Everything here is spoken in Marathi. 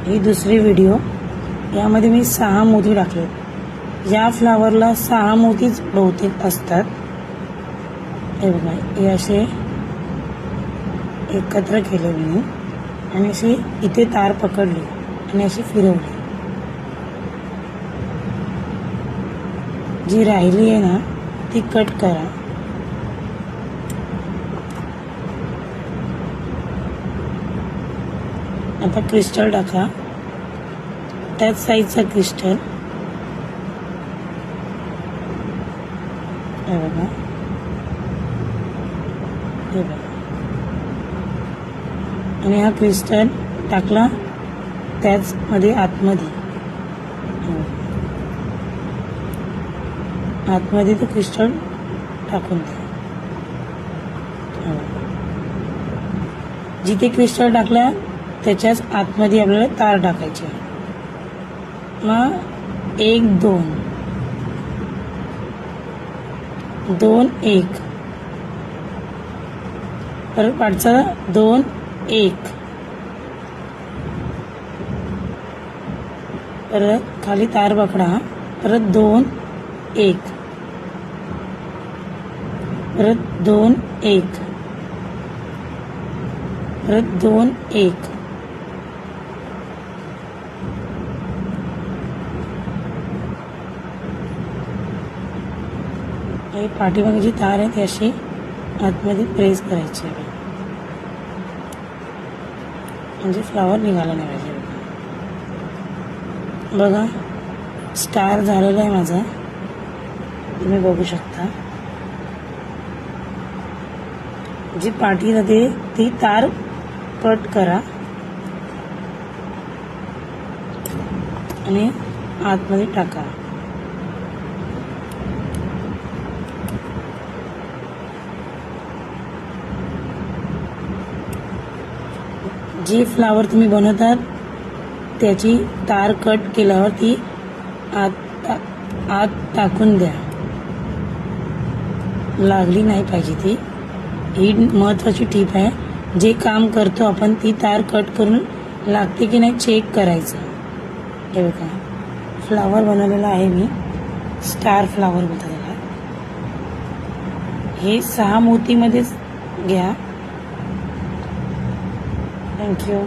ही दुसरी व्हिडिओ. यामध्ये मी 6 मोती टाकले. या फ्लावरला 6 मोतीच बहुतेक असतात. हे बघा, हे असे एकत्र केले मी आणि असे इथे तार पकडली आणि अशी फिरवली. जी राहिली आहे ना ती कट करा. आता क्रिस्टल टाका, त्याच साईजचा क्रिस्टल. हे बघा, हे बघा, आणि हा क्रिस्टल टाकला त्याच मध्ये आतमध्ये तो क्रिस्टल टाकून द्या. जिथे क्रिस्टल टाकला त्याच्याच आतमध्ये आपल्याला तार टाकायचे. मग 1 2 2 1, परत पाठचा 2 1, परत खाली तार पकडा, परत 2 1, परत 2 1, परत 2 1. हे पाठीमागे जी तार आहे ती अशी आतमध्ये प्रेस करायची आहे म्हणजे फ्लावर निघाला नाही पाहिजे. बघा, स्टार झालेला आहे माझा, तुम्ही बघू शकता. जी पाठी जाते ती तार कट करा आणि आतमध्ये टाका. जी फ्लावर तुम्ही बनवतात त्याची तार कट केल्यावर ती आत टाकून द्या. लागली नाही पाहिजे ती. ही महत्त्वाची टीप आहे. जे काम करतो आपण ती तार कट करून लागते की नाही चेक करायचं. हे बघा, फ्लावर बनवलेला आहे मी, स्टार फ्लावर बोलतात त्याला. हे 6 मोतीमध्येच घ्या. थँक्यू.